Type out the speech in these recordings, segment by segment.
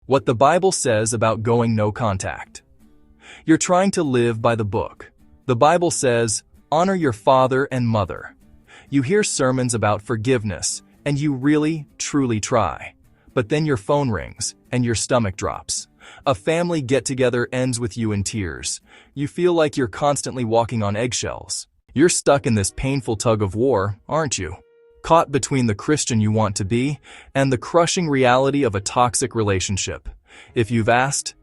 What the Bible says about going no contact. You're trying to live by the book. The Bible says, honor your father and mother. You hear sermons about forgiveness, and you really, truly try. But then your phone rings, and your stomach drops. A family get-together ends with you in tears. You feel like you're constantly walking on eggshells. You're stuck in this painful tug-of-war, aren't you? Caught between the Christian you want to be and the crushing reality of a toxic relationship. If you've asked,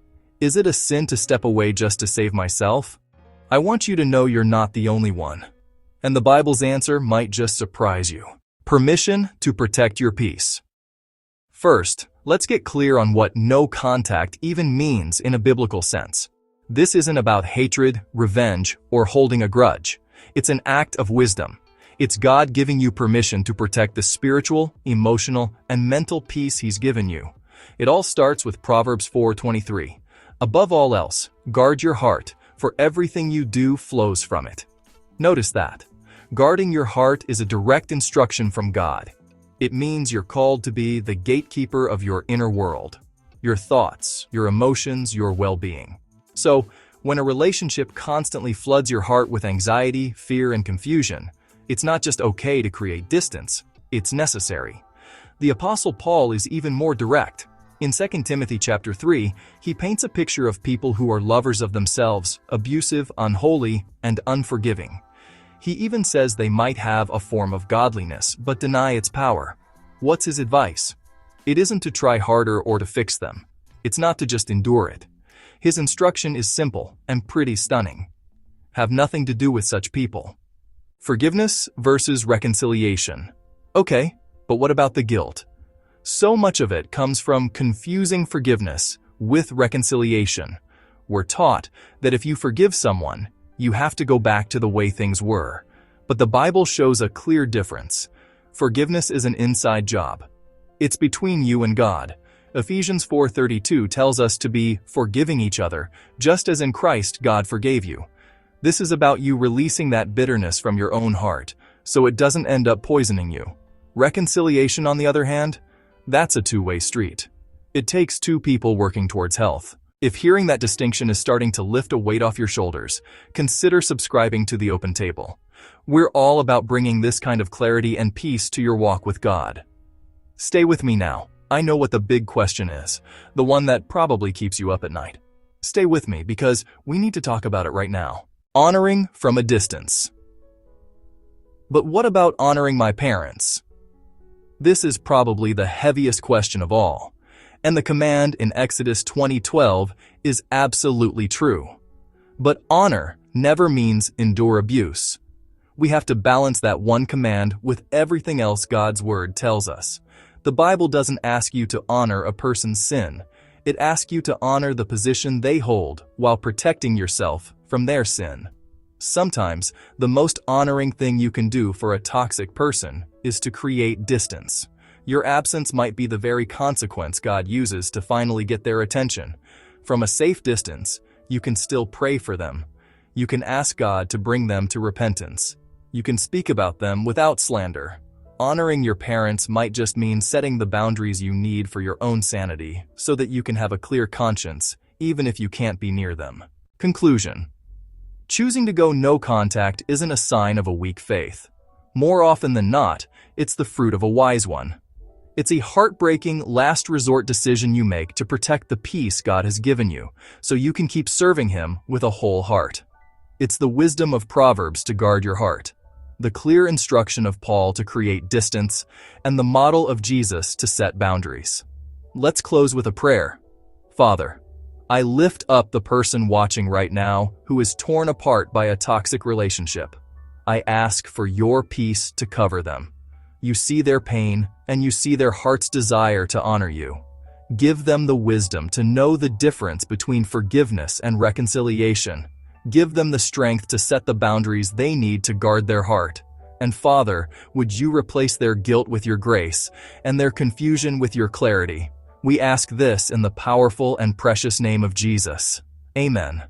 is it a sin to step away just to save myself? I want you to know you're not the only one. And the Bible's answer might just surprise you. Permission to protect your peace. First, let's get clear on what no contact even means in a biblical sense. This isn't about hatred, revenge, or holding a grudge. It's an act of wisdom. It's God giving you permission to protect the spiritual, emotional, and mental peace He's given you. It all starts with Proverbs 4:23. Above all else, guard your heart, for everything you do flows from it. Notice that. Guarding your heart is a direct instruction from God. It means you're called to be the gatekeeper of your inner world, your thoughts, your emotions, your well-being. So, when a relationship constantly floods your heart with anxiety, fear, and confusion, it's not just okay to create distance, it's necessary. The Apostle Paul is even more direct. In 2 Timothy chapter 3, he paints a picture of people who are lovers of themselves, abusive, unholy, and unforgiving. He even says they might have a form of godliness, but deny its power. What's his advice? It isn't to try harder or to fix them. It's not to just endure it. His instruction is simple and pretty stunning. Have nothing to do with such people. Forgiveness versus reconciliation. Okay, but what about the guilt? So much of it comes from confusing forgiveness with reconciliation. We're taught that if you forgive someone, you have to go back to the way things were. But the Bible shows a clear difference. Forgiveness is an inside job. It's between you and God. Ephesians 4:32 tells us to be forgiving each other, just as in Christ God forgave you. This is about you releasing that bitterness from your own heart, so it doesn't end up poisoning you. Reconciliation, on the other hand, that's a two-way street. It takes two people working towards health. If hearing that distinction is starting to lift a weight off your shoulders, consider subscribing to The Open Table. We're all about bringing this kind of clarity and peace to your walk with God. Stay with me now. I know what the big question is, the one that probably keeps you up at night. Stay with me because we need to talk about it right now. Honoring from a distance. But what about honoring my parents? This is probably the heaviest question of all. And the command in Exodus 20:12 is absolutely true. But honor never means endure abuse. We have to balance that one command with everything else God's Word tells us. The Bible doesn't ask you to honor a person's sin. It asks you to honor the position they hold while protecting yourself from their sin. Sometimes, the most honoring thing you can do for a toxic person is to create distance. Your absence might be the very consequence God uses to finally get their attention. From a safe distance, you can still pray for them. You can ask God to bring them to repentance. You can speak about them without slander. Honoring your parents might just mean setting the boundaries you need for your own sanity so that you can have a clear conscience, even if you can't be near them. Conclusion. Choosing to go no contact isn't a sign of a weak faith. More often than not, it's the fruit of a wise one. It's a heartbreaking, last resort decision you make to protect the peace God has given you, so you can keep serving Him with a whole heart. It's the wisdom of Proverbs to guard your heart, the clear instruction of Paul to create distance, and the model of Jesus to set boundaries. Let's close with a prayer. Father, I lift up the person watching right now who is torn apart by a toxic relationship. I ask for your peace to cover them. You see their pain, and you see their heart's desire to honor you. Give them the wisdom to know the difference between forgiveness and reconciliation. Give them the strength to set the boundaries they need to guard their heart. And Father, would you replace their guilt with your grace and their confusion with your clarity? We ask this in the powerful and precious name of Jesus. Amen.